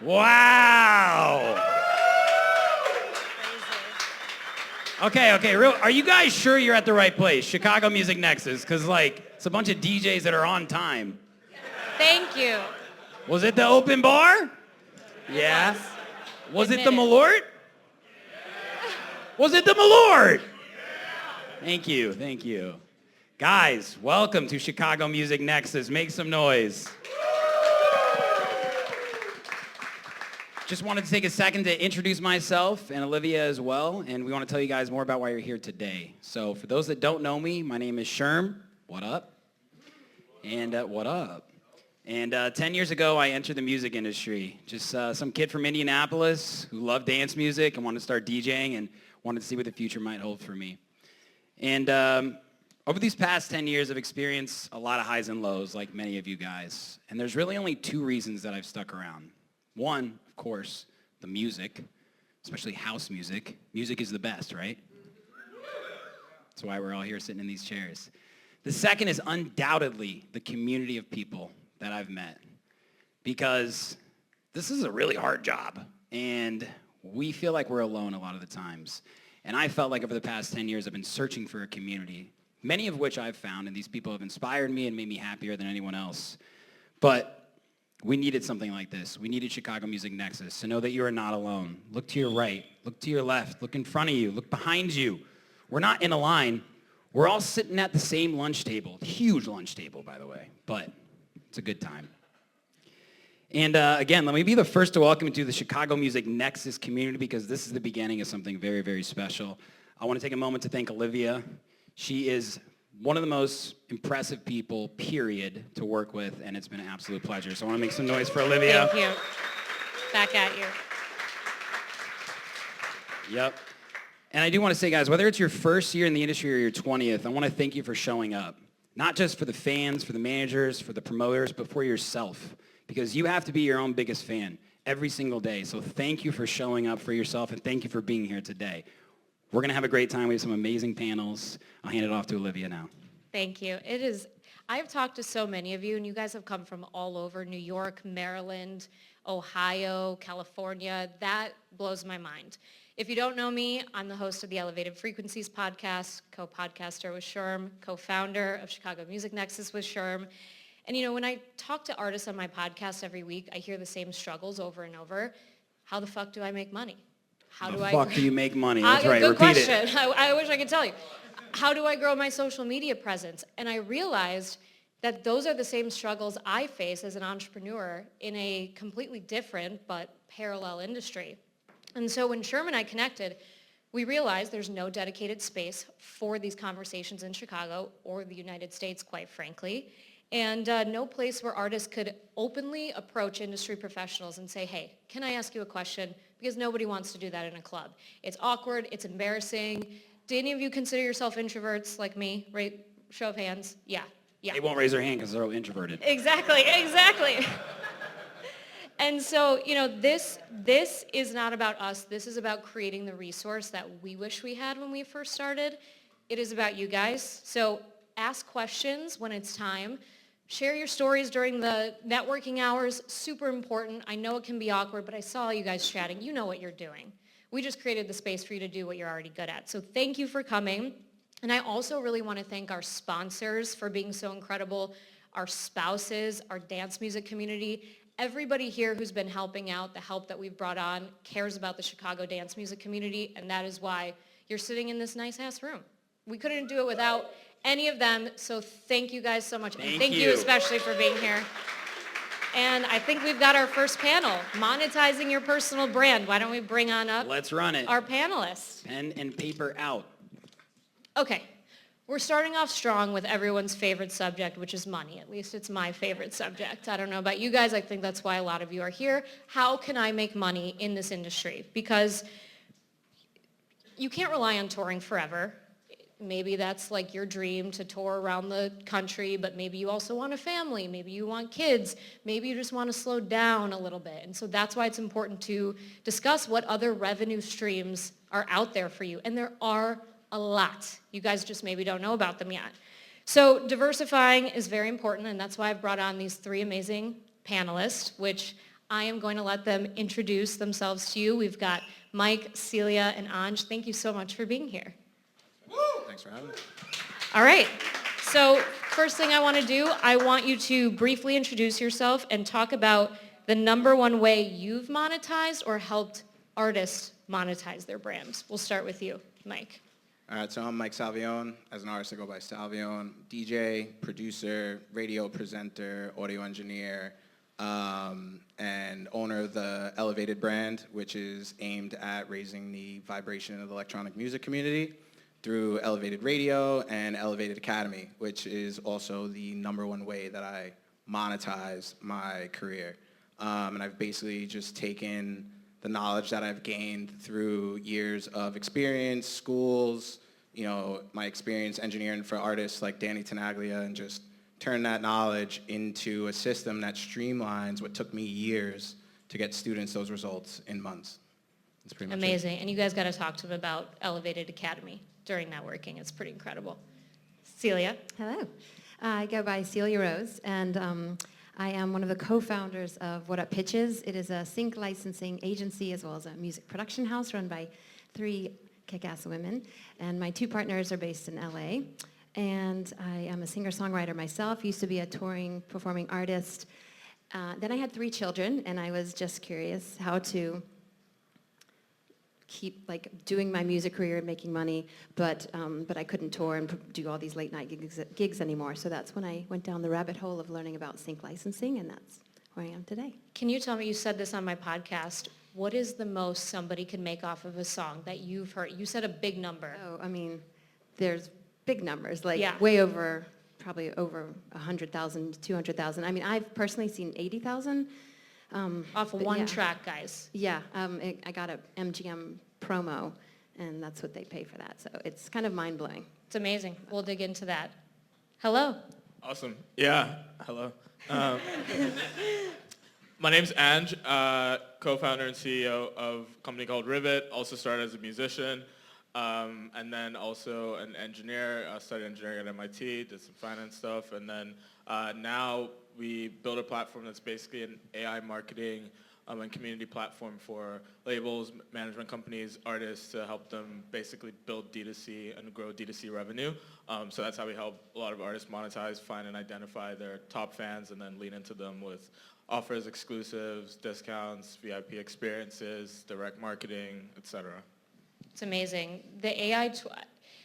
Wow. Okay, are you guys sure you're at the right place? Chicago Music Nexus, because it's a bunch of DJs that are on time. Thank you. Was it the open bar? Yeah. Was it the Malort? Was it the Malort? Thank you. Guys, welcome to Chicago Music Nexus. Make some noise. Just wanted to take a second to introduce myself and Olivia as well, and we want to tell you guys more about why you're here today. So for those that don't know me, my name is Sherm. What up? And what up? And 10 years ago, I entered the music industry. Just some kid from Indianapolis who loved dance music and wanted to start DJing and wanted to see what the future might hold for me. And over these past 10 years, I've experienced a lot of highs and lows, like many of you guys. And there's really only two reasons that I've stuck around. One, of course, the music, especially house music. Music is the best, right? That's why we're all here sitting in these chairs. The second is undoubtedly the community of people that I've met, because this is a really hard job, and we feel like we're alone a lot of the times. And I felt like over the past 10 years, I've been searching for a community, many of which I've found, and these people have inspired me and made me happier than anyone else. But we needed something like this. We needed Chicago Music Nexus to know that you are not alone. Look to your right, look to your left, look in front of you, look behind you. We're not in a line. We're all sitting at the same lunch table. Huge lunch table, by the way, but it's a good time. And again, let me be the first to welcome you to the Chicago Music Nexus community, because this is the beginning of something very, very special. I want to take a moment to thank Olivia. She is one of the most impressive people, period, to work with, and it's been an absolute pleasure. So I want to make some noise for Olivia. Thank you. Back at you. Yep. And I do want to say, guys, whether it's your first year in the industry or your 20th, I want to thank you for showing up. Not just for the fans, for the managers, for the promoters, but for yourself. Because you have to be your own biggest fan every single day. So thank you for showing up for yourself, and thank you for being here today. We're going to have a great time. We have some amazing panels. I'll hand it off to Olivia now. Thank you. I've talked to so many of you, and you guys have come from all over, New York, Maryland, Ohio, California. That blows my mind. If you don't know me, I'm the host of the Elevated Frequencies podcast, co-podcaster with Sherm, co-founder of Chicago Music Nexus with Sherm. And when I talk to artists on my podcast every week, I hear the same struggles over and over. How the fuck do I make money? How the fuck do you make money? That's right, good repeat question. it. I wish I could tell you. How do I grow my social media presence? And I realized that those are the same struggles I face as an entrepreneur in a completely different but parallel industry. And so when Sherm and I connected, we realized there's no dedicated space for these conversations in Chicago or the United States, quite frankly, and no place where artists could openly approach industry professionals and say, hey, can I ask you a question? Because nobody wants to do that in a club. It's awkward. It's embarrassing. Do any of you consider yourself introverts like me? Right? Show of hands. Yeah. They won't raise their hand because they're all introverted. Exactly. And so, this is not about us. This is about creating the resource that we wish we had when we first started. It is about you guys. So ask questions when it's time. Share your stories during the networking hours. Super important. I know it can be awkward, but I saw you guys chatting. You know what you're doing. We just created the space for you to do what you're already good at. So thank you for coming. And I also really want to thank our sponsors for being so incredible, our spouses, our dance music community. Everybody here who's been helping out, the help that we've brought on, cares about the Chicago dance music community, and that is why you're sitting in this nice-ass room. We couldn't do it without any of them, so thank you guys so much. And thank you especially for being here. And I think we've got our first panel, Monetizing Your Personal Brand. Why don't we bring on up Let's run it. Our panelists. Pen and paper out. Okay. We're starting off strong with everyone's favorite subject, which is money. At least it's my favorite subject. I don't know about you guys. I think that's why a lot of you are here. How can I make money in this industry? Because you can't rely on touring forever. Maybe that's like your dream to tour around the country, but maybe you also want a family. Maybe you want kids. Maybe you just want to slow down a little bit. And so that's why it's important to discuss what other revenue streams are out there for you. And there are a lot. You guys just maybe don't know about them yet. So diversifying is very important, and that's why I've brought on these three amazing panelists, which I am going to let them introduce themselves to you. We've got Mike, Celia, and Anj. Thank you so much for being here. Thanks for having me. All right. So first thing I want to do, I want you to briefly introduce yourself and talk about the number one way you've monetized or helped artists monetize their brands. We'll start with you, Mike. All right, so I'm Mike Salvione. As an artist, I go by Salvione. DJ, producer, radio presenter, audio engineer, and owner of the Elevated brand, which is aimed at raising the vibration of the electronic music community through Elevated Radio and Elevated Academy, which is also the number one way that I monetize my career. And I've basically just taken the knowledge that I've gained through years of experience, schools, my experience engineering for artists like Danny Tenaglia, and just turn that knowledge into a system that streamlines what took me years to get students those results in months. That's pretty much Amazing. And you guys got to talk to them about Elevated Academy during networking. It's pretty incredible. Celia. Hello. I go by Celia Rose, and I am one of the co-founders of What Up Pitches. It is a sync licensing agency as well as a music production house run by 3 kick-ass women. And my 2 partners are based in LA. And I am a singer-songwriter myself, used to be a touring, performing artist. Then I had 3 children, and I was just curious how to keep doing my music career and making money, but I couldn't tour and do all these late night gigs anymore. So that's when I went down the rabbit hole of learning about sync licensing, and that's where I am today. Can you tell me, you said this on my podcast, what is the most somebody can make off of a song that you've heard? You said a big number. Oh, I mean, there's big numbers, Yeah. way over, probably over 100,000, 200,000. I mean, I've personally seen 80,000. Off of one track, guys. Yeah, I got a MGM promo, and that's what they pay for that. So it's kind of mind-blowing. It's amazing. We'll dig into that. Hello. Awesome. Yeah, hello. My name's Anj, co-founder and CEO of a company called Rivet. Also started as a musician, and then also an engineer. I studied engineering at MIT, did some finance stuff, and then now we build a platform that's basically an AI marketing and community platform for labels, management companies, artists to help them basically build D2C and grow D2C revenue. So that's how we help a lot of artists monetize, find and identify their top fans, and then lean into them with offers, exclusives, discounts, VIP experiences, direct marketing, etc. It's amazing. The AI,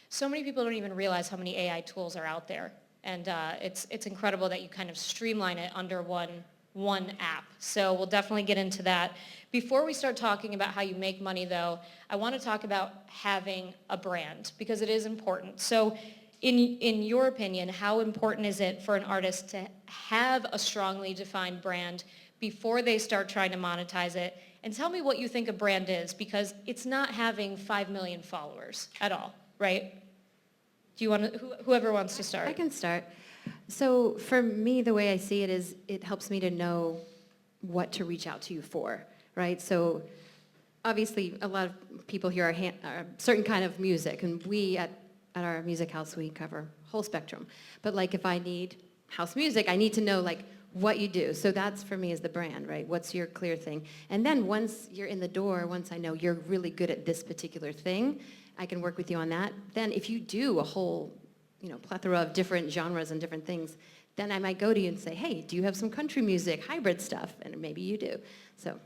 so many people don't even realize how many AI tools are out there. And it's incredible that you kind of streamline it under one app. So we'll definitely get into that. Before we start talking about how you make money, though, I want to talk about having a brand, because it is important. So in your opinion, how important is it for an artist to have a strongly defined brand before they start trying to monetize it? And tell me what you think a brand is, because it's not having 5 million followers at all, right? Do you want to, whoever wants to start? I can start. So for me, the way I see it is it helps me to know what to reach out to you for, right? So obviously a lot of people here are a certain kind of music, and we at our music house, we cover whole spectrum. But if I need house music, I need to know what you do. So that's for me is the brand, right? What's your clear thing? And then once you're in the door, once I know you're really good at this particular thing, I can work with you on that. Then if you do a whole plethora of different genres and different things, then I might go to you and say, hey, do you have some country music, hybrid stuff? And maybe you do. So.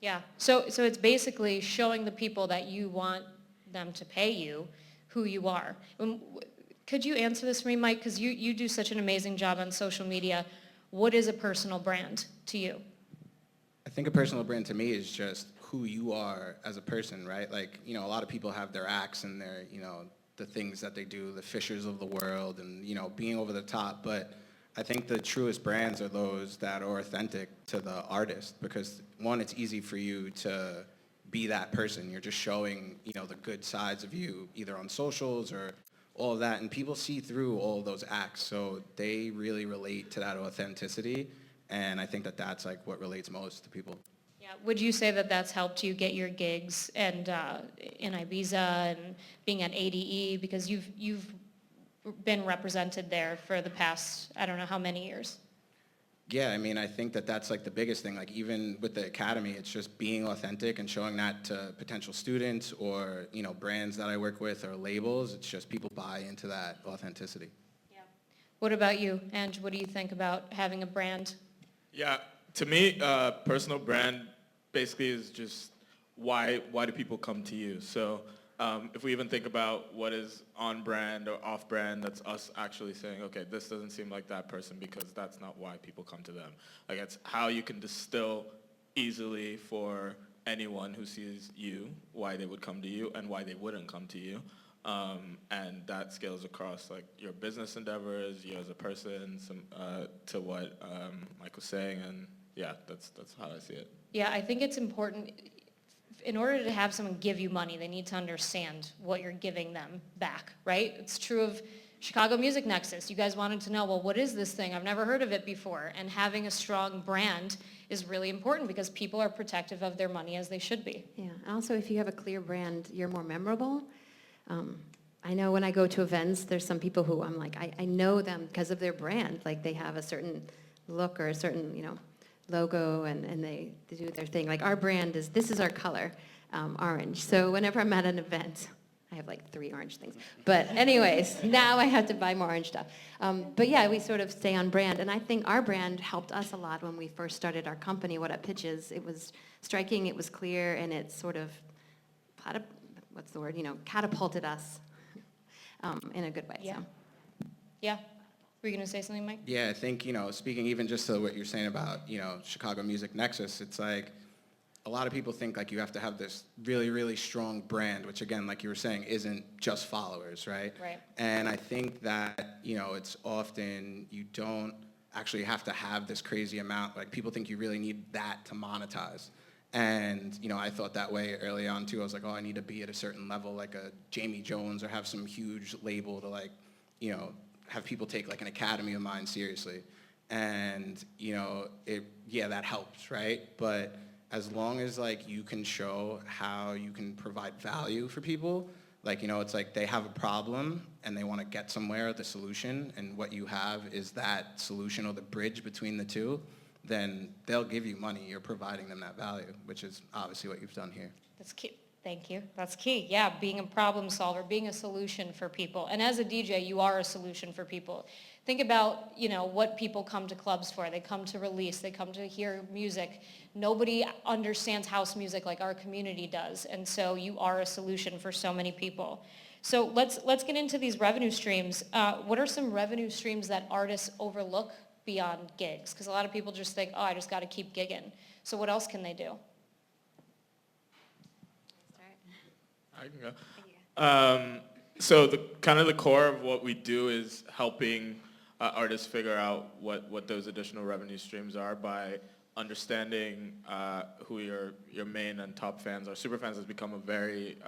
Yeah. So it's basically showing the people that you want them to pay you who you are. Could you answer this for me, Mike? Because you do such an amazing job on social media. What is a personal brand to you? I think a personal brand to me is just who you are as a person, right? A lot of people have their acts and their, the things that they do, the Fishers of the world, and being over the top. But I think the truest brands are those that are authentic to the artist, because one, it's easy for you to be that person. You're just showing the good sides of you, either on socials or all of that, and people see through all of those acts, so they really relate to that authenticity, and I think that that's what relates most to people. Yeah. Would you say that that's helped you get your gigs and in Ibiza and being at ADE, because you've been represented there for the past, I don't know how many years? Yeah, I mean, I think that that's like the biggest thing. Like even with the academy, it's just being authentic and showing that to potential students or, you know, brands that I work with or labels. It's just people buy into that authenticity. Yeah. What about you, Anj? What do you think about having a brand? Yeah, to me, personal brand basically is just why do people come to you? So if we even think about what is on brand or off brand, that's us actually saying, okay, this doesn't seem like that person because that's not why people come to them. Like it's how you can distill easily for anyone who sees you, why they would come to you and why they wouldn't come to you. And that scales across like your business endeavors, you as a person, to what Mike was saying, and yeah, that's how I see it. Yeah, I think it's important. In order to have someone give you money, they need to understand what you're giving them back, right? It's true of Chicago Music Nexus. You guys wanted to know, well, what is this thing? I've never heard of it before. And having a strong brand is really important because people are protective of their money as they should be. Yeah, and also if you have a clear brand, you're more memorable. I know when I go to events, there's some people who I'm like, I know them because of their brand. Like they have a certain look or a certain, you know, logo and they do their thing. Like our brand is, this is our color, orange. So whenever I'm at an event, I have like 3 orange things. But anyways, now I have to buy more orange stuff. But yeah, we sort of stay on brand. And I think our brand helped us a lot when we first started our company, What Up Pitches. It was striking, it was clear, and it sort of, what's the word, you know, catapulted us in a good way. Yeah. So. Yeah. Were you going to say something, Mike? Yeah, I think, you know, speaking even just to what you're saying about, you know, Chicago Music Nexus, it's like a lot of people think like you have to have this really, really strong brand, which again, like you were saying, isn't just followers, right? Right. And I think that, you know, it's often you don't actually have to have this crazy amount. Like people think you really need that to monetize. And, you know, I thought that way early on too. I was like, oh, I need to be at a certain level, like a Jamie Jones, or have some huge label to like, you know, have people take like an academy of mine seriously. And, you know, that helps, right? But as long as like you can show how you can provide value for people, like, you know, it's like they have a problem and they want to get somewhere, the solution, and what you have is that solution or the bridge between the two, then they'll give you money. You're providing them that value, which is obviously what you've done here. That's key. Thank you. That's key. Yeah, being a problem solver, being a solution for people. And as a DJ, you are a solution for people. Think about, you know, what people come to clubs for. They come to release. They come to hear music. Nobody understands house music like our community does. And so you are a solution for so many people. So let's get into these revenue streams. What are some revenue streams that artists overlook beyond gigs? Because a lot of people just think, oh, I just got to keep gigging. So what else can they do? I can go. So the core of what we do is helping artists figure out what those additional revenue streams are by understanding who your main and top fans are. Superfans has become a very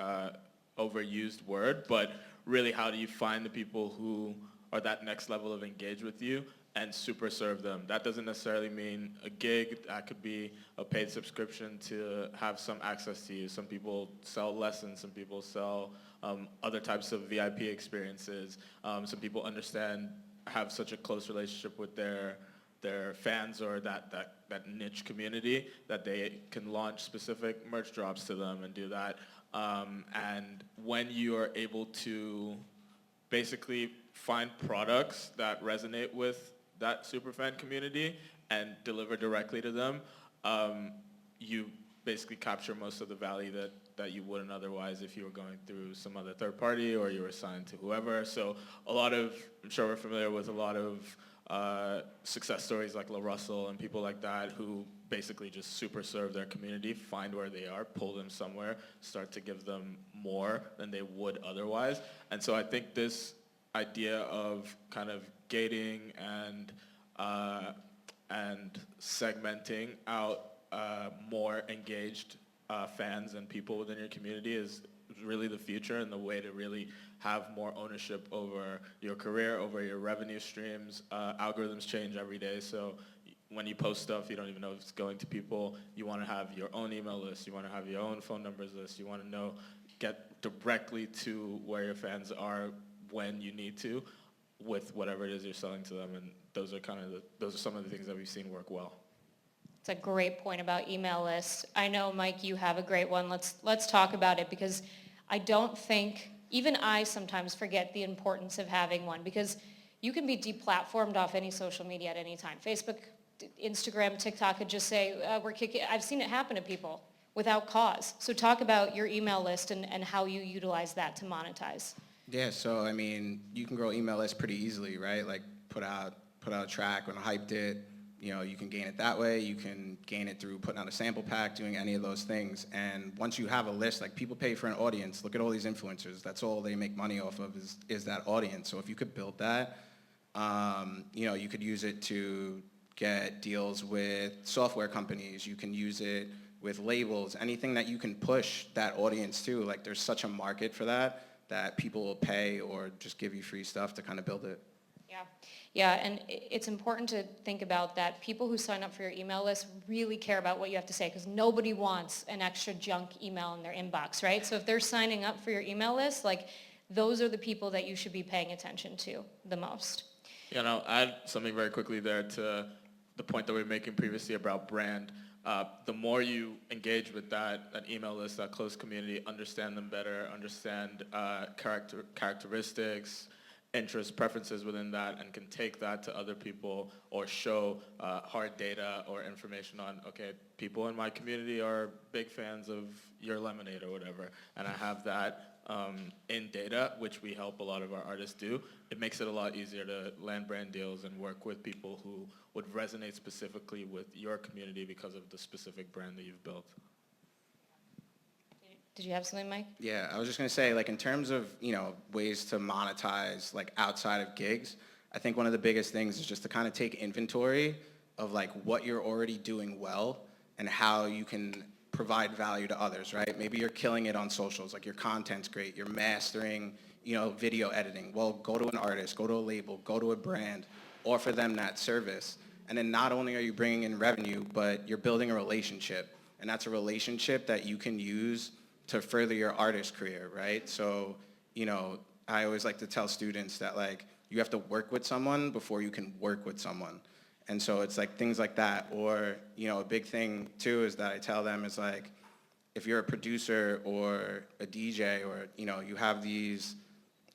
overused word, but really how do you find the people who are that next level of engage with you and super serve them? That doesn't necessarily mean a gig. That could be a paid subscription to have some access to you. Some people sell lessons. Some people sell other types of VIP experiences. Some people have such a close relationship with their fans or that niche community that they can launch specific merch drops to them and do that. And when you are able to basically find products that resonate with that superfan community and deliver directly to them, you basically capture most of the value that you wouldn't otherwise if you were going through some other third party or you were assigned to whoever. So I'm sure we're familiar with a lot of success stories like La Russell and people like that who basically just super serve their community, find where they are, pull them somewhere, start to give them more than they would otherwise. And so I think this idea of kind of gating and segmenting out more engaged fans and people within your community is really the future and the way to really have more ownership over your career, over your revenue streams. Algorithms change every day, so when you post stuff, you don't even know if it's going to people. You want to have your own email list. You want to have your own phone numbers list. You want to get directly to where your fans are when you need to with whatever it is you're selling to them. And those are some of the things that we've seen work well. It's a great point about email lists. I know, Mike, you have a great one. Let's talk about it, because I don't think, even I sometimes forget the importance of having one, because you can be deplatformed off any social media at any time. Facebook, Instagram, TikTok could just say, we're kicking. I've seen it happen to people without cause. So talk about your email list and how you utilize that to monetize. Yeah, so I mean, you can grow email lists pretty easily, right? Like put out a track when I hyped it. You know, you can gain it that way. You can gain it through putting out a sample pack, doing any of those things. And once you have a list, like people pay for an audience. Look at all these influencers. That's all they make money off of is that audience. So if you could build that, you know, you could use it to get deals with software companies. You can use it with labels, anything that you can push that audience to. Like there's such a market for that people will pay or just give you free stuff to kind of build it. Yeah, and it's important to think about that. People who sign up for your email list really care about what you have to say, because nobody wants an extra junk email in their inbox, right? So if they're signing up for your email list, like those are the people that you should be paying attention to the most. Yeah, and I'll add something very quickly there to the point that we were making previously about brand. The more you engage with that email list, that close community, understand them better, understand characteristics, interests, preferences within that, and can take that to other people or show hard data or information on, okay, people in my community are big fans of your lemonade or whatever, and I have that in data, which we help a lot of our artists do. It makes it a lot easier to land brand deals and work with people who would resonate specifically with your community because of the specific brand that you've built. Did you have something, Mike? Yeah, I was just gonna say, like in terms of, you know, ways to monetize like outside of gigs, I think one of the biggest things is just to kind of take inventory of like what you're already doing well and how you can provide value to others, right? Maybe you're killing it on socials, like your content's great, you're mastering, you know, video editing. Well, go to an artist, go to a label, go to a brand, offer them that service. And then not only are you bringing in revenue, but you're building a relationship. And that's a relationship that you can use to further your artist career, right? So, you know, I always like to tell students that like, you have to work with someone before you can work with someone. And so it's like things like that. Or, you know, a big thing too is that I tell them is like, if you're a producer or a DJ or, you know, you have these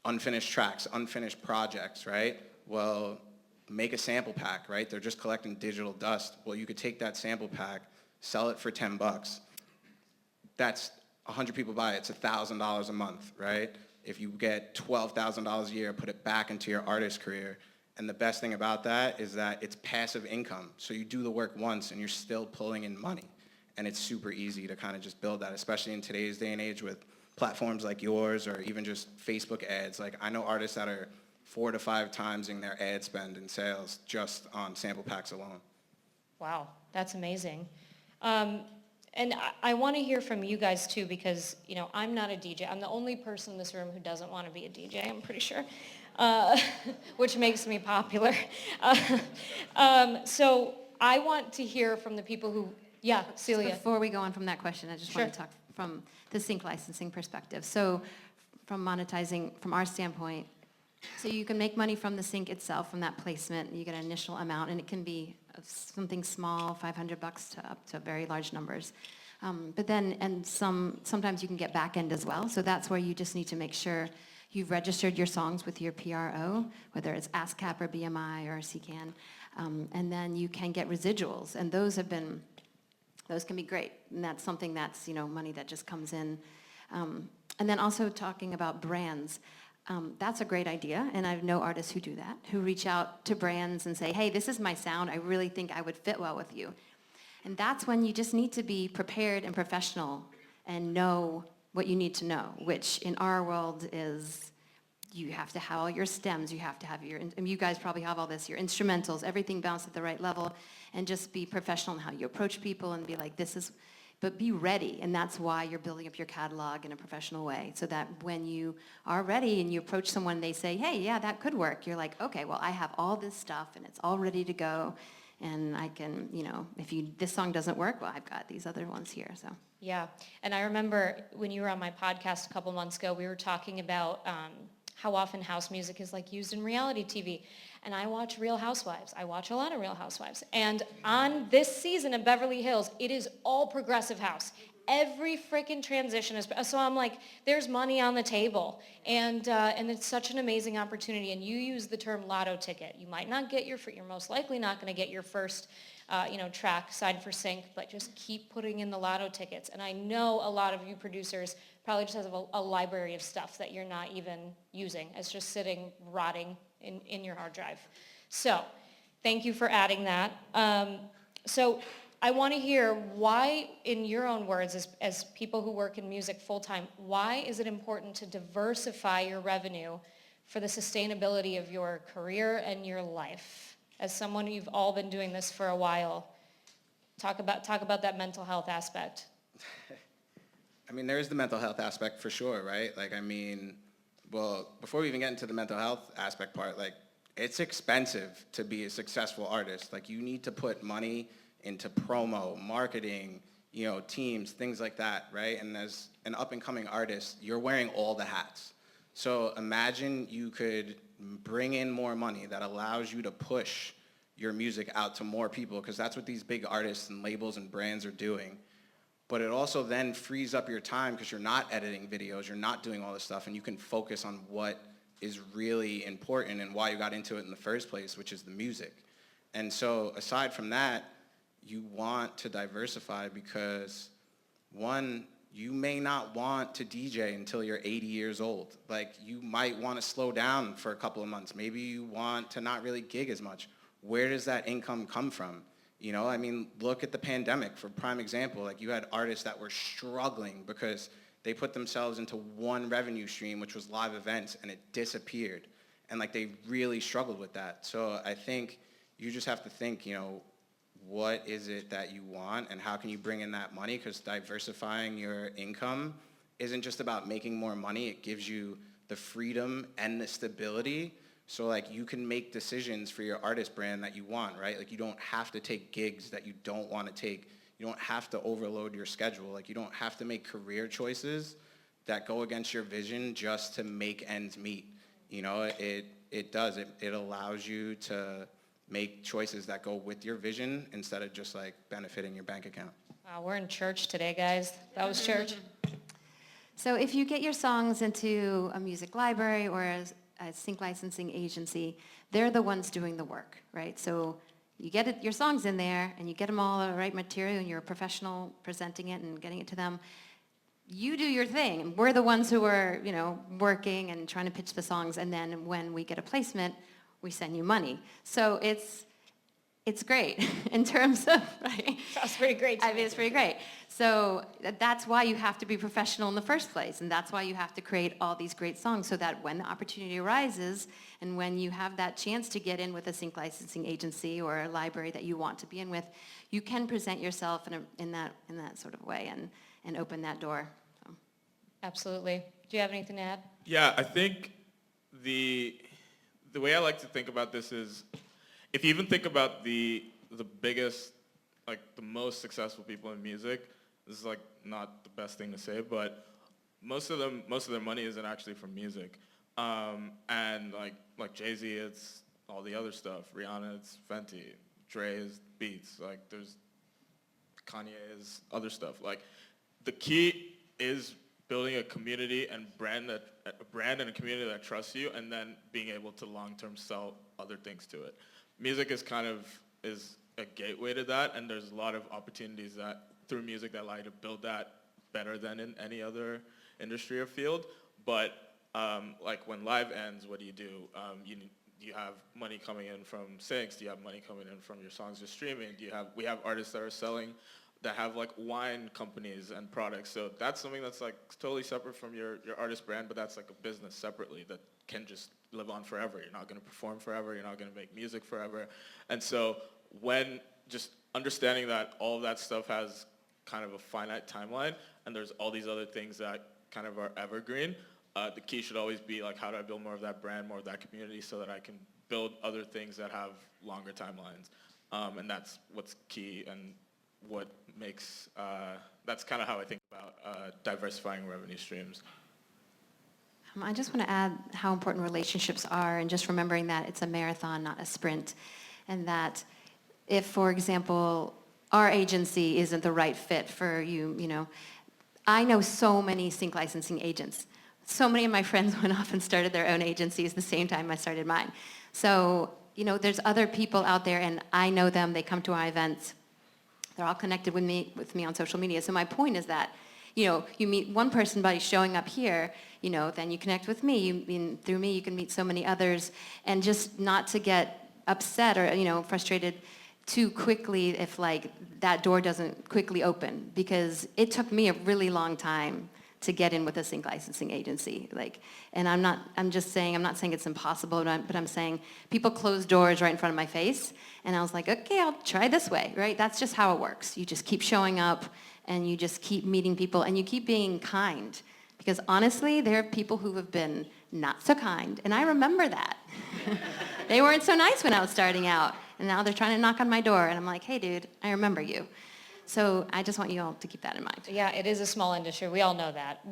unfinished tracks, unfinished projects, right? Well, make a sample pack, right? They're just collecting digital dust. Well, you could take that sample pack, sell it for $10. That's 100 people buy it, it's $1,000 a month, right? If you get $12,000 a year, put it back into your artist career. And the best thing about that is that it's passive income. So you do the work once and you're still pulling in money. And it's super easy to kind of just build that, especially in today's day and age with platforms like yours or even just Facebook ads. Like I know artists that are 4 to 5 times in their ad spend and sales just on sample packs alone. Wow, that's amazing. And I want to hear from you guys too, because, you know, I'm not a DJ. I'm the only person in this room who doesn't want to be a DJ, I'm pretty sure, which makes me popular. So I want to hear from the people who, yeah, Celia. Before we go on from that question, I just Sure. want to talk from the sync licensing perspective. So from monetizing, from our standpoint, so you can make money from the sync itself, from that placement. You get an initial amount, and it can be something small, $500 to up to very large numbers. But then, and sometimes you can get back end as well. So that's where you just need to make sure you've registered your songs with your PRO, whether it's ASCAP or BMI or CCAN. And then you can get residuals, and those can be great. And that's something that's, you know, money that just comes in. And then also talking about brands. That's a great idea, and I know artists who do that, who reach out to brands and say, hey, this is my sound, I really think I would fit well with you. And that's when you just need to be prepared and professional and know what you need to know, which in our world is you have to have all your stems, you have to have your, and you guys probably have all this, your instrumentals, everything balanced at the right level, and just be professional in how you approach people and be like, this is, but be ready, and that's why you're building up your catalog in a professional way, so that when you are ready and you approach someone, they say, hey, yeah, that could work. You're like, okay, well, I have all this stuff, and it's all ready to go, and I can, you know, if this song doesn't work, well, I've got these other ones here, so. Yeah, and I remember when you were on my podcast a couple months ago, we were talking about how often house music is like used in reality TV. And I watch Real Housewives. I watch a lot of Real Housewives. And on this season of Beverly Hills, it is all progressive house. Every freaking transition is, so I'm like, there's money on the table. And it's such an amazing opportunity. And you use the term lotto ticket. You might not get you're most likely not going to get your first track signed for sync, but just keep putting in the lotto tickets. And I know a lot of you producers probably just have a library of stuff that you're not even using. It's just sitting, rotting in your hard drive. So thank you for adding that. So I want to hear why, in your own words, as people who work in music full-time, why is it important to diversify your revenue for the sustainability of your career and your life? As someone, you've all been doing this for a while. Talk about that mental health aspect. I mean, there is the mental health aspect for sure, right? Like, I mean, well, before we even get into the mental health aspect part, like, it's expensive to be a successful artist. Like, you need to put money into promo, marketing, teams, things like that, right? And as an up-and-coming artist, you're wearing all the hats. So imagine you could bring in more money that allows you to push your music out to more people, because that's what these big artists and labels and brands are doing. But it also then frees up your time because you're not editing videos, you're not doing all this stuff, and you can focus on what is really important and why you got into it in the first place, which is the music. And so aside from that, you want to diversify because, one, you may not want to DJ until you're 80 years old. Like, you might want to slow down for a couple of months. Maybe you want to not really gig as much. Where does that income come from? I mean, look at the pandemic for prime example. Like, you had artists that were struggling because they put themselves into one revenue stream, which was live events, and it disappeared. And like, they really struggled with that. So I think you just have to think, what is it that you want and how can you bring in that money? Because diversifying your income isn't just about making more money. It gives you the freedom and the stability. So like, you can make decisions for your artist brand that you want, right? Like, you don't have to take gigs that you don't want to take. You don't have to overload your schedule. Like, you don't have to make career choices that go against your vision just to make ends meet. It does. It allows you to make choices that go with your vision instead of just like benefiting your bank account. Wow, we're in church today, guys. That was church. So if you get your songs into a music library or a sync licensing agency, they're the ones doing the work, right? So you get your songs in there and you get them all the right material and you're a professional presenting it and getting it to them. You do your thing. And we're the ones who are, working and trying to pitch the songs. And then when we get a placement, we send you money. So it's great in terms of, right? Sounds pretty great to me. It's pretty great. So that's why you have to be professional in the first place, and that's why you have to create all these great songs so that when the opportunity arises and when you have that chance to get in with a sync licensing agency or a library that you want to be in with, you can present yourself in that sort of way and open that door. So. Absolutely. Do you have anything to add? Yeah, I think the way I like to think about this is, if you even think about the biggest, like the most successful people in music, this is like not the best thing to say, but most of their money isn't actually from music. And like Jay-Z, it's all the other stuff. Rihanna, it's Fenty. Dre is beats. Like, there's Kanye is other stuff. Like, the key is building a community and a brand and a community that trusts you, and then being able to long-term sell other things to it. Music is a gateway to that, and there's a lot of opportunities that through music that allow you to build that better than in any other industry or field. But like, when live ends, what do? You have money coming in from syncs? Do you have money coming in from your songs you're streaming? We have artists that are selling, that have like wine companies and products. So that's something that's like totally separate from your artist brand, but that's like a business separately that can just live on forever. You're not going to perform forever. You're not going to make music forever. And so when just understanding that all of that stuff has kind of a finite timeline, and there's all these other things that kind of are evergreen, the key should always be like, how do I build more of that brand, more of that community, so that I can build other things that have longer timelines. And that's what's key and what makes, that's kind of how I think about diversifying revenue streams. I just want to add how important relationships are, and just remembering that it's a marathon, not a sprint. And that if, for example, our agency isn't the right fit for you, I know so many sync licensing agents. So many of my friends went off and started their own agencies the same time I started mine. So, there's other people out there, and I know them. They come to our events. They're all connected with me on social media. So my point is that, you meet one person by showing up here, then you connect with me. Through me, you can meet so many others. And just not to get upset or, frustrated too quickly if, that door doesn't quickly open. Because it took me a really long time to get in with a sync licensing agency. And I'm not saying it's impossible, but I'm saying people close doors right in front of my face. And I was like, okay, I'll try this way, right? That's just how it works. You just keep showing up, and you just keep meeting people, and you keep being kind. Because honestly, there are people who have been not so kind, and I remember that. They weren't so nice when I was starting out, and now they're trying to knock on my door, and I'm like, hey dude, I remember you. So I just want you all to keep that in mind. Yeah, it is a small industry. We all know that.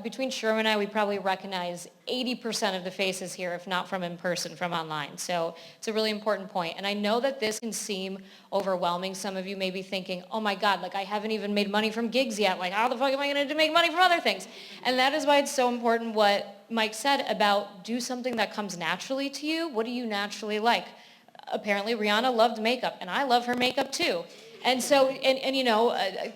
Between Sherm and I, we probably recognize 80% of the faces here, if not from in person, from online. So it's a really important point. And I know that this can seem overwhelming. Some of you may be thinking, oh my God, I haven't even made money from gigs yet. How the fuck am I going to make money from other things? And that is why it's so important what Mike said about do something that comes naturally to you. What do you naturally like? Apparently Rihanna loved makeup, and I love her makeup too. And so,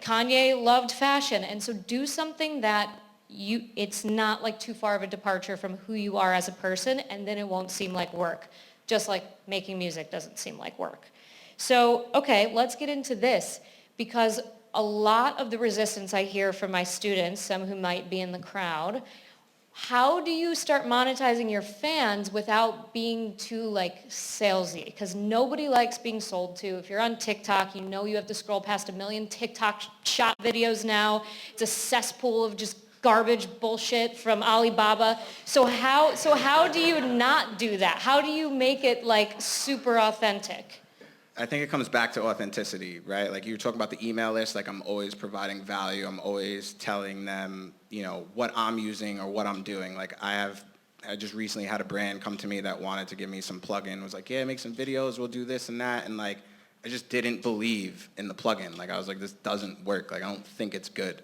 Kanye loved fashion. And so do something that it's not too far of a departure from who you are as a person, and then it won't seem like work. Just like making music doesn't seem like work. So, okay, let's get into this, because a lot of the resistance I hear from my students, some who might be in the crowd, how do you start monetizing your fans without being too salesy? Because nobody likes being sold to. If you're on TikTok, you have to scroll past 1 million TikTok shop videos now. It's a cesspool of just garbage bullshit from Alibaba. So how do you not do that? How do you make it super authentic? I think it comes back to authenticity, right? You were talking about the email list. I'm always providing value. I'm always telling them, what I'm using or what I'm doing. I just recently had a brand come to me that wanted to give me some plugin. Was like, yeah, make some videos. We'll do this and that. And I just didn't believe in the plugin. I was like, this doesn't work. I don't think it's good.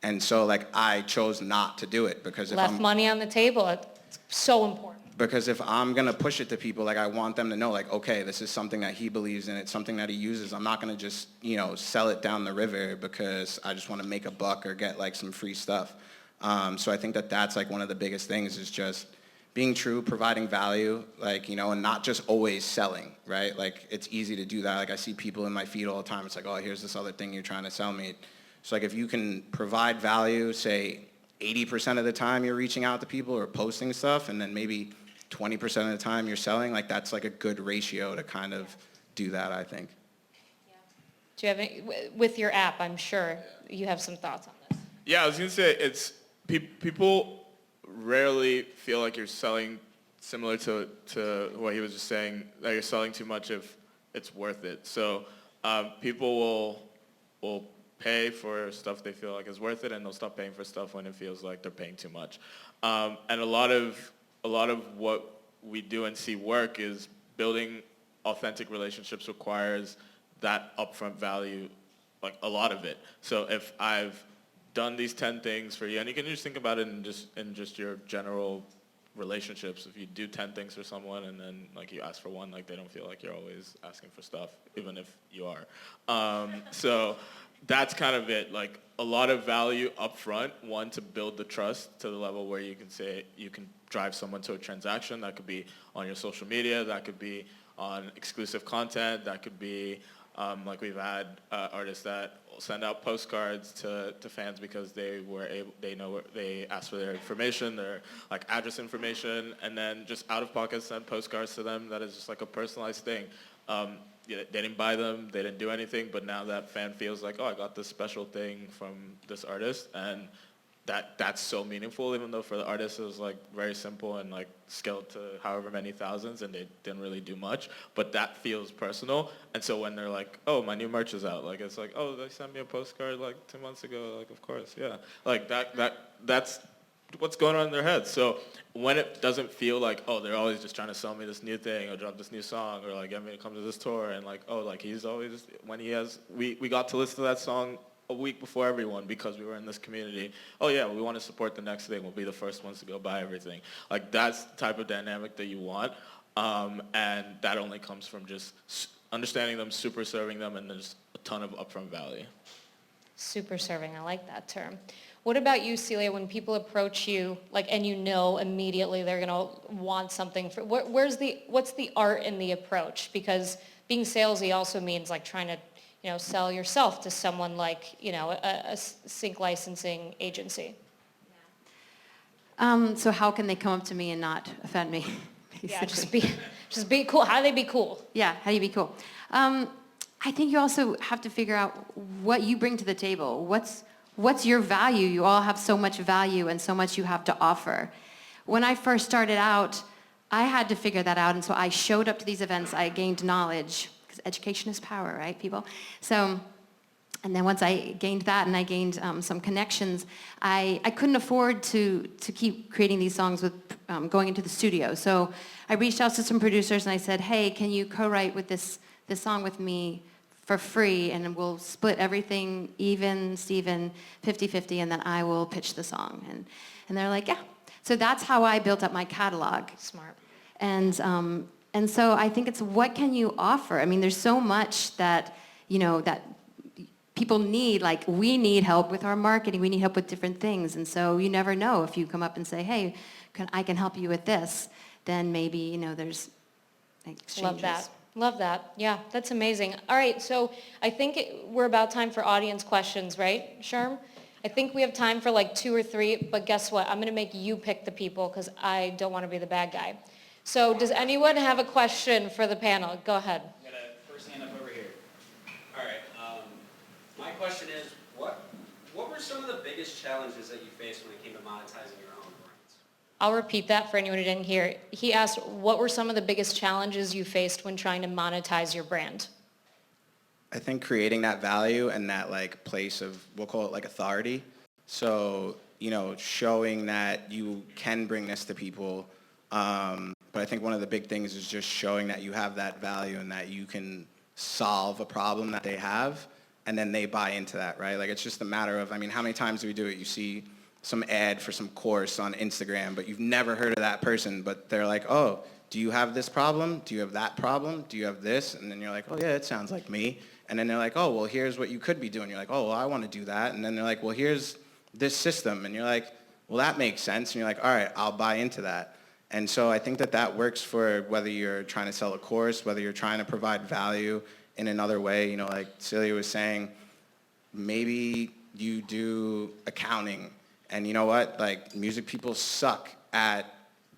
And so I chose not to do it because if Left money on the table. It's so important. Because if I'm going to push it to people, I want them to know, okay, this is something that he believes in. It's something that he uses. I'm not going to just, sell it down the river because I just want to make a buck or get, some free stuff. So I think that's, one of the biggest things is just being true, providing value, and not just always selling, right? It's easy to do that. I see people in my feed all the time. It's oh, here's this other thing you're trying to sell me. So, if you can provide value, say 80% of the time you're reaching out to people or posting stuff, and then maybe 20% of the time you're selling, that's a good ratio to kind of do that, I think. Yeah. Do you have any, with your app, I'm sure you have some thoughts on this. Yeah, I was going to say it's people rarely feel like you're selling similar to what he was just saying, that you're selling too much if it's worth it. So people will pay for stuff they feel like is worth it, and they'll stop paying for stuff when it feels like they're paying too much. And a lot of what we do and see work is building authentic relationships requires that upfront value, a lot of it. So if I've done these 10 things for you, and you can just think about it in just your general relationships. If you do 10 things for someone and then you ask for one, they don't feel like you're always asking for stuff, even if you are. So that's kind of it. A lot of value up front, one, to build the trust to the level where you can say you can drive someone to a transaction. That could be on your social media, that could be on exclusive content, that could be we've had artists that send out postcards to fans because they asked for their information, their address information, and then just out of pocket send postcards to them. That is just a personalized thing. They didn't buy them, they didn't do anything, but now that fan feels oh, I got this special thing from this artist, and that's so meaningful, even though for the artist it was very simple and scaled to however many thousands, and they didn't really do much, but that feels personal. And so when they're oh, my new merch is out, it's oh, they sent me a postcard 2 months ago, of course, yeah. That's what's going on in their heads. So when it doesn't feel like, oh, they're always just trying to sell me this new thing or drop this new song or like get me to come to this tour and like, oh, like he's always, when he has, we got to listen to that song a week before everyone because we were in this community. Oh yeah, we want to support the next thing. We'll be the first ones to go buy everything. Like that's the type of dynamic that you want. And that only comes from just understanding them, super serving them, and there's a ton of upfront value. Super serving, I like that term. What about you, Celia, when people approach you, like, and you know immediately they're gonna want something for, what's the art in the approach? Because being salesy also means like trying to, sell yourself to someone like, a sync licensing agency. So how can they come up to me and not offend me? Yeah, basically? just be cool. How do they be cool? Yeah, how do you be cool? I think you also have to figure out what you bring to the table. What's your value? You all have so much value and so much you have to offer. When I first started out, I had to figure that out, and so I showed up to these events. I gained knowledge, because education is power, right, people? So, and then once I gained that and I gained some connections, I couldn't afford to keep creating these songs with going into the studio. So I reached out to some producers and I said, hey, can you co-write with this song with me for free, and we'll split everything even, Steven, 50-50, and then I will pitch the song. And they're like, yeah. So that's how I built up my catalog. Smart. And so I think it's what can you offer? I mean, there's so much that, that people need, like we need help with our marketing, we need help with different things. And so you never know if you come up and say, hey, I can help you with this, then maybe, there's exchanges. Love that. Yeah, that's amazing. All right, so I think we're about time for audience questions, right, Sherm? I think we have time for like 2 or 3, but guess what? I'm going to make you pick the people because I don't want to be the bad guy. So does anyone have a question for the panel? Go ahead. I got a first hand up over here. All right. My question is, what were some of the biggest challenges that you faced when it came to monetizing your own brands? I'll repeat that for anyone who didn't hear. He asked, what were some of the biggest challenges you faced when trying to monetize your brand? I think creating that value and that place of, we'll call it authority. So, showing that you can bring this to people. But I think one of the big things is just showing that you have that value and that you can solve a problem that they have, and then they buy into that, right? It's just a matter of, how many times do we do it? You see some ad for some course on Instagram, but you've never heard of that person, but they're like, oh, do you have this problem? Do you have that problem? Do you have this? And then you're like, oh yeah, it sounds like me. And then they're like, oh, well, here's what you could be doing. You're like, oh, well, I want to do that. And then they're like, well, here's this system. And you're like, well, that makes sense. And you're like, all right, I'll buy into that. And so I think that works for whether you're trying to sell a course, whether you're trying to provide value in another way. Like Celia was saying, maybe you do accounting. And you know what? Music people suck at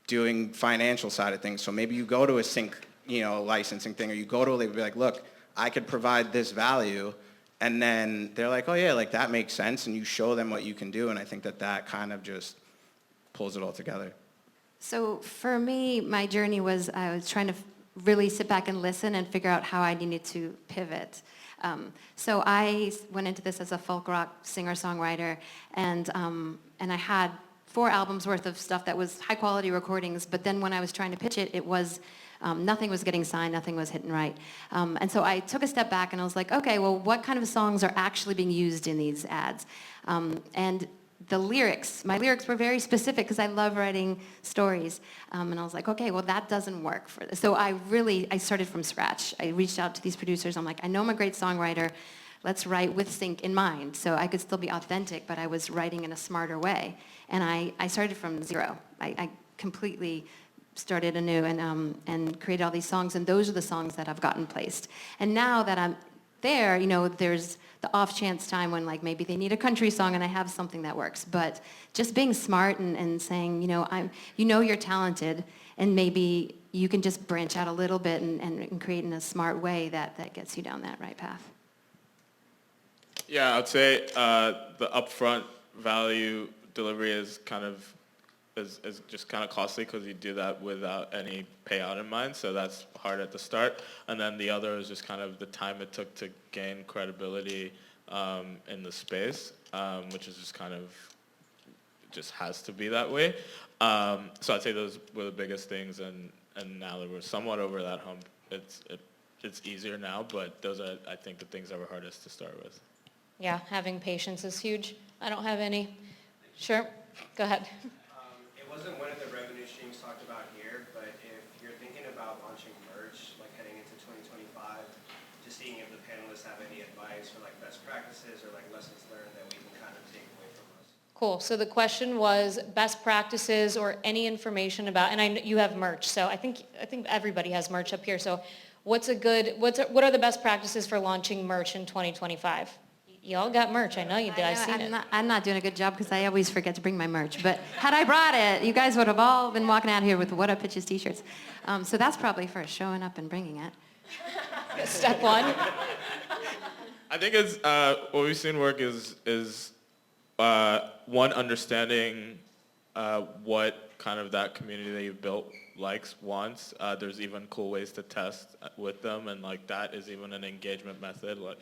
doing financial side of things. So maybe you go to a sync, licensing thing, or you go to a label and be like, look, I could provide this value. And then they're like, oh yeah, that makes sense. And you show them what you can do. And I think that kind of just pulls it all together. So for me, my journey was I was trying to really sit back and listen and figure out how I needed to pivot. So I went into this as a folk rock singer-songwriter, and I had 4 albums worth of stuff that was high-quality recordings, but then when I was trying to pitch it, it was nothing was getting signed, nothing was hitting right. And so I took a step back and I was like, okay, well, what kind of songs are actually being used in these ads? And the lyrics, my lyrics were very specific because I love writing stories. And I was like, okay, well, that doesn't work for this. So I started from scratch. I reached out to these producers. I'm like, I know I'm a great songwriter. Let's write with sync in mind. So I could still be authentic, but I was writing in a smarter way. And I started from zero. I completely started anew and created all these songs. And those are the songs that I've gotten placed. And now that I'm there, there's the off chance time when maybe they need a country song and I have something that works. But just being smart and saying, you're talented, and maybe you can just branch out a little bit and create in a smart way that gets you down that right path. Yeah, I'd say the upfront value delivery is just kind of costly because you do that without any payout in mind, so that's hard at the start. And then the other is just kind of the time it took to gain credibility in the space, which is just kind of just has to be that way. So I'd say those were the biggest things, and now that we're somewhat over that hump, it's easier now, but those are, I think, the things that were hardest to start with. Yeah, having patience is huge. I don't have any. Sure, go ahead. It wasn't one of the revenue streams talked about here, but if you're thinking about launching merch, like heading into 2025, just seeing if the panelists have any advice for like best practices or like lessons learned that we can kind of take away from us. Cool. So the question was best practices or any information about, and you have merch, so I think everybody has merch up here. So what are the best practices for launching merch in 2025? Y'all got merch. I know you did. I've seen it. I'm not doing a good job because I always forget to bring my merch. But had I brought it, you guys would have all been walking out here with What Up Pitches t-shirts. So that's probably first, showing up and bringing it. Step one. I think it's what we've seen work is one, understanding what kind of that community that you've built likes, wants. There's even cool ways to test with them, and like that is even an engagement method. Like,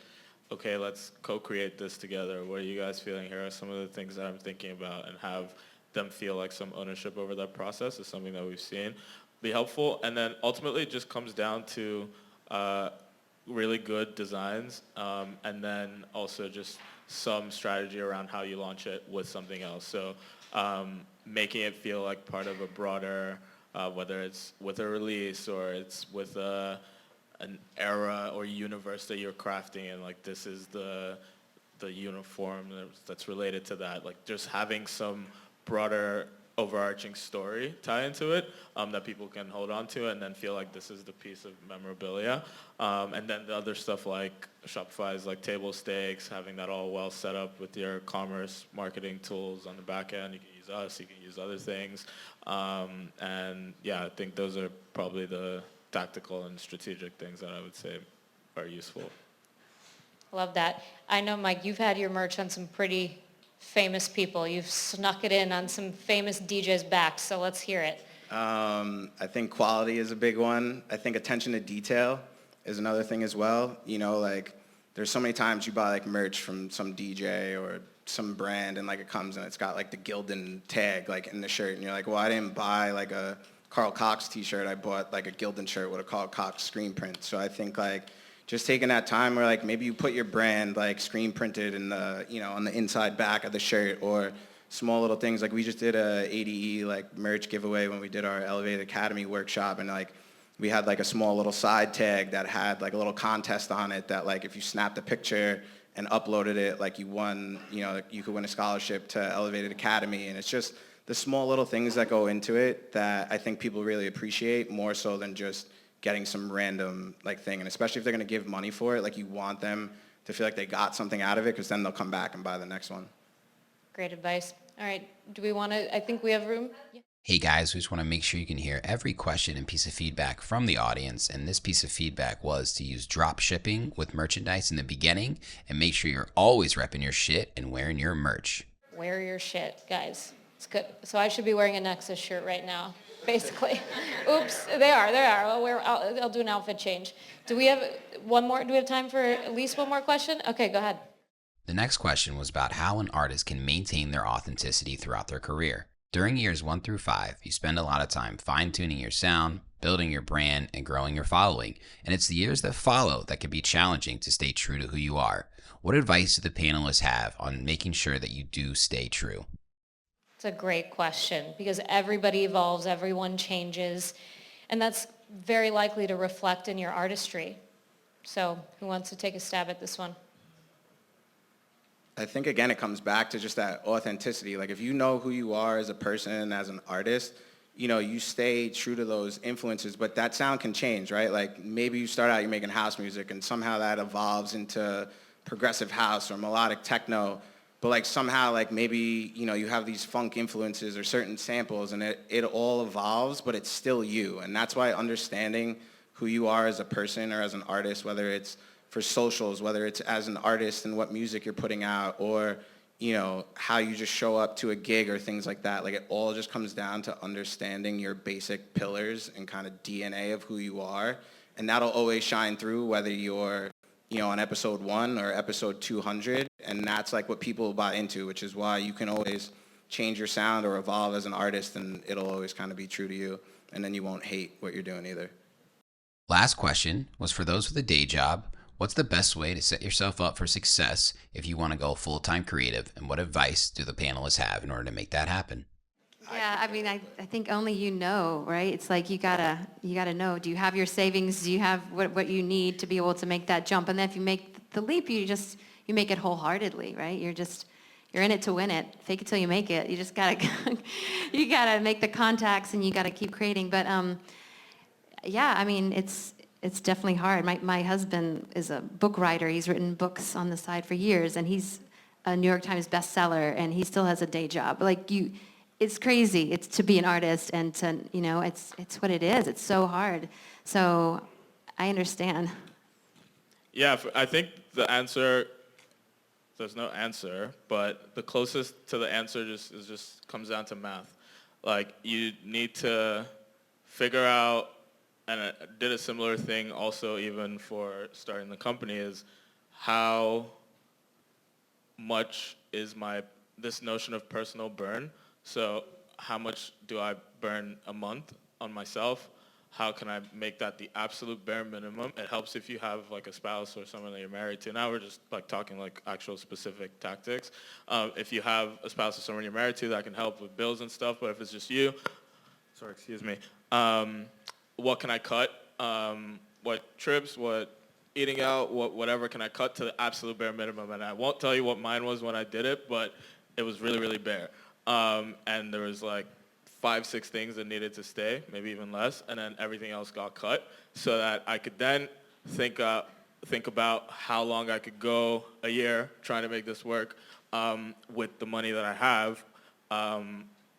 okay, let's co-create this together. What are you guys feeling? Here are some of the things that I'm thinking about, and have them feel like some ownership over that process is something that we've seen be helpful. And then ultimately it just comes down to really good designs, and then also just some strategy around how you launch it with something else. So making it feel like part of a broader, whether it's with a release or it's with an era or universe that you're crafting, and like this is the uniform that's related to that. Like just having some broader overarching story tie into it that people can hold on to and then feel like this is the piece of memorabilia. And then the other stuff like Shopify's like table stakes, having that all well set up with your commerce marketing tools on the back end. You can use us, you can use other things. And yeah, I think those are probably the tactical and strategic things that I would say are useful. Love that. I know, Mike, you've had your merch on some pretty famous people. You've snuck it in on some famous DJs' backs, so let's hear it. I think quality is a big one. I think attention to detail is another thing as well. You know, like there's so many times you buy like merch from some DJ or some brand, and like it comes and it's got like the Gildan tag like in the shirt, and you're like, well, I didn't buy like a Carl Cox t-shirt. I bought like a Gildan shirt with a Carl Cox screen print. So I think like just taking that time where like maybe you put your brand like screen printed in the, you know, on the inside back of the shirt, or small little things. Like we just did a ADE like merch giveaway when we did our Elevated Academy workshop, and like we had like a small little side tag that had like a little contest on it that like if you snapped a picture and uploaded it, like you won, you know, you could win a scholarship to Elevated Academy. And it's just the small little things that go into it that I think people really appreciate more so than just getting some random like thing. And especially if they're going to give money for it, like you want them to feel like they got something out of it, because then they'll come back and buy the next one. Great advice. All right, do we want to, I think we have room. Yeah. Hey guys, we just want to make sure you can hear every question and piece of feedback from the audience. And this piece of feedback was to use drop shipping with merchandise in the beginning, and make sure you're always repping your shit and wearing your merch. Wear your shit, guys. It's good. So I should be wearing a Nexus shirt right now, basically. Oops, they are. I'll do an outfit change. Do we have one more? Do we have time for at least one more question? Okay, go ahead. The next question was about how an artist can maintain their authenticity throughout their career. During years 1 through 5, you spend a lot of time fine-tuning your sound, building your brand, and growing your following. And it's the years that follow that can be challenging to stay true to who you are. What advice do the panelists have on making sure that you do stay true? It's a great question, because everybody evolves, everyone changes, and that's very likely to reflect in your artistry. So who wants to take a stab at this one? I think, again, it comes back to just that authenticity. Like, if you know who you are as a person and as an artist, you know, you stay true to those influences, but that sound can change, right? Like, maybe you start out, you're making house music, and somehow that evolves into progressive house or melodic techno, but, like, somehow, like, maybe, you know, you have these funk influences or certain samples, and it all evolves, but it's still you. And that's why understanding who you are as a person or as an artist, whether it's for socials, whether it's as an artist and what music you're putting out, or, you know, how you just show up to a gig or things like that. Like, it all just comes down to understanding your basic pillars and kind of DNA of who you are. And that'll always shine through whether you're, you know, on episode 1 or episode 200. And that's like what people buy into, which is why you can always change your sound or evolve as an artist, and it'll always kind of be true to you, and then you won't hate what you're doing either. Last question was for those with a day job. What's the best way to set yourself up for success if you want to go full-time creative, and what advice do the panelists have in order to make that happen? Yeah, I mean, I think only you know, right? It's like you gotta know. Do you have your savings? Do you have what you need to be able to make that jump? And then if you make the leap, you make it wholeheartedly, right? You're in it to win it. Fake it till you make it. You just gotta you gotta make the contacts and you gotta keep creating. But yeah, I mean, it's definitely hard. My husband is a book writer. He's written books on the side for years, and he's a New York Times bestseller, and he still has a day job. It's crazy. It's to be an artist, and to, it's what it is. It's so hard. So I understand. Yeah, I think the answer, there's no answer, but the closest to the answer just comes down to math. Like, you need to figure out, and I did a similar thing also even for starting the company, is how much is this notion of personal burn. So how much do I burn a month on myself? How can I make that the absolute bare minimum? It helps if you have like a spouse or someone that you're married to. Now we're just like talking like actual specific tactics. If you have a spouse or someone you're married to, that can help with bills and stuff. But if it's just you, what can I cut? What trips, what eating out, whatever can I cut to the absolute bare minimum? And I won't tell you what mine was when I did it, but it was really, really bare. And there was like 5-6 things that needed to stay, maybe even less, and then everything else got cut so that I could then think about how long I could go a year trying to make this work with the money that I have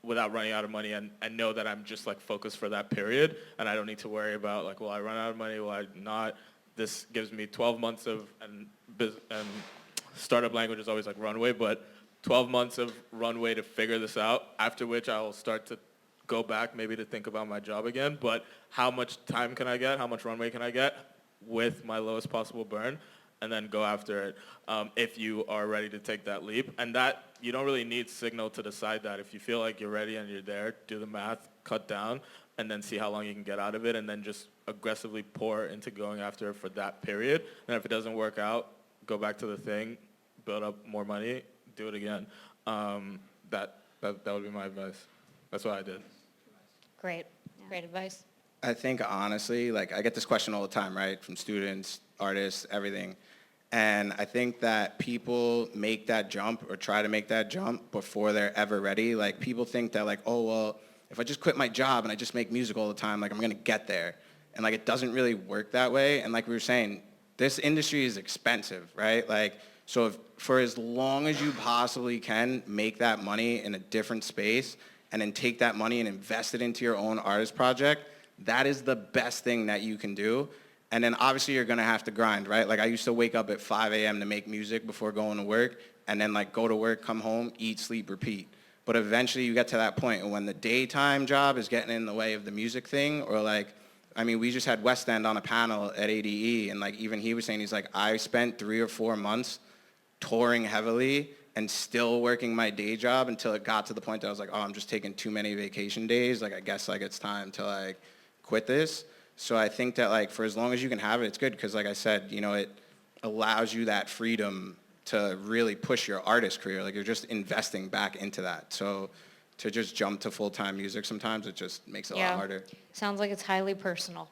without running out of money, and know that I'm just like focused for that period, and I don't need to worry about like, will I run out of money, will I not? This gives me 12 months of, and startup language is always like runway, but 12 months of runway to figure this out, after which I will start to go back maybe to think about my job again. But how much time can I get? How much runway can I get with my lowest possible burn? And then go after it if you are ready to take that leap. And that, you don't really need signal to decide that. If you feel like you're ready and you're there, do the math, cut down, and then see how long you can get out of it, and then just aggressively pour into going after it for that period. And if it doesn't work out, go back to the thing, build up more money, do it again. That would be my advice. That's what I did. Great advice. I think honestly, like, I get this question all the time, right? From students, artists, everything. And I think that people make that jump or try to make that jump before they're ever ready. Like, people think that like, oh, well, if I just quit my job and I just make music all the time, like, I'm gonna get there. And like, it doesn't really work that way. And like we were saying, this industry is expensive, right? Like, so for as long as you possibly can, make that money in a different space, and then take that money and invest it into your own artist project. That is the best thing that you can do. And then obviously you're gonna have to grind, right? Like, I used to wake up at 5 a.m. to make music before going to work, and then like go to work, come home, eat, sleep, repeat. But eventually you get to that point when the daytime job is getting in the way of the music thing, or like, I mean, we just had West End on a panel at ADE, and like even he was saying, he's like, I spent 3 or 4 months touring heavily and still working my day job until it got to the point that I was like, oh, I'm just taking too many vacation days. Like, I guess like it's time to like quit this. So I think that like for as long as you can have it, it's good, because like I said, you know, it allows you that freedom to really push your artist career. Like, you're just investing back into that. So to just jump to full-time music sometimes, it just makes it a lot harder. Sounds like it's highly personal.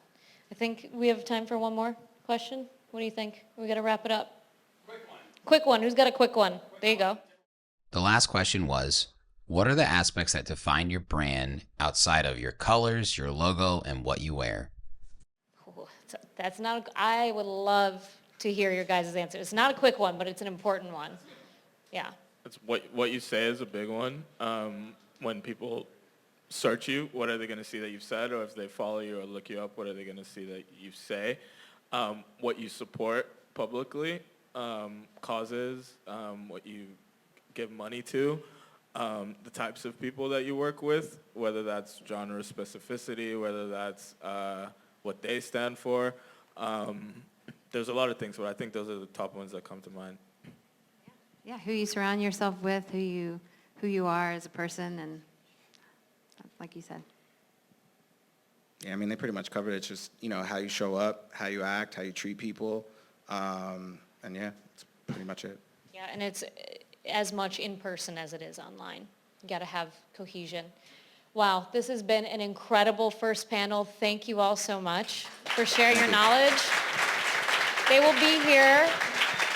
I think we have time for one more question. What do you think? We got to wrap it up. Quick one. Who's got a quick one? There you go. The last question was, what are the aspects that define your brand outside of your colors, your logo, and what you wear? That's not, I would love to hear your guys' answer. It's not a quick one, but it's an important one. Yeah. It's what you say is a big one. When people search you, what are they going to see that you've said? Or if they follow you or look you up, what are they going to see that you say? What you support publicly, causes, what you give money to, the types of people that you work with, whether that's genre specificity, whether that's what they stand for. There's a lot of things, but I think those are the top ones that come to mind. Yeah, who you surround yourself with, who you who you are as a person, and like you said. Yeah, I mean, they pretty much covered it. It's just, how you show up, how you act, how you treat people. And yeah, that's pretty much it. Yeah, and it's as much in person as it is online. You got to have cohesion. Wow, this has been an incredible first panel. Thank you all so much for sharing your knowledge. They will be here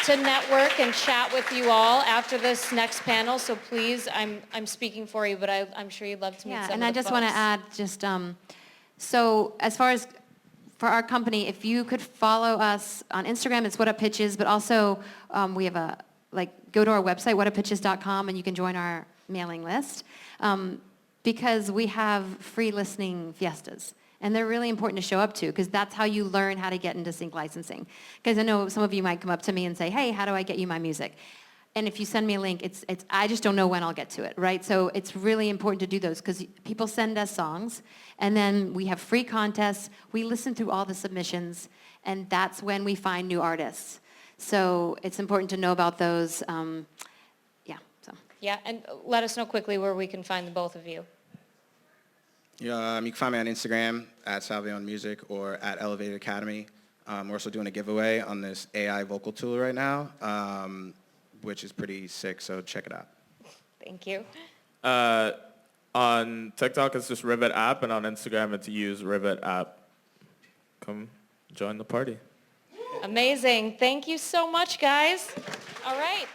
to network and chat with you all after this next panel. So please, I'm speaking for you, but I'm sure you'd love to meet some of the and I just want to folks. add, just so as far as for our company, if you could follow us on Instagram, it's What Up Pitches, but also we have go to our website, whatuppitches.com, and you can join our mailing list because we have free listening fiestas. And they're really important to show up to because that's how you learn how to get into sync licensing. Because I know some of you might come up to me and say, hey, how do I get you my music? And if you send me a link, it's I just don't know when I'll get to it, right? So it's really important to do those because people send us songs, and then we have free contests. We listen through all the submissions, and that's when we find new artists. So it's important to know about those. Yeah, and let us know quickly where we can find the both of you. Yeah, you can find me on Instagram at Salvione Music or at Elevated Academy. We're also doing a giveaway on this AI vocal tool right now, which is pretty sick, so check it out. Thank you. On TikTok, it's just Rivet App, and on Instagram, it's Use Rivet App. Come join the party. Amazing. Thank you so much, guys. All right.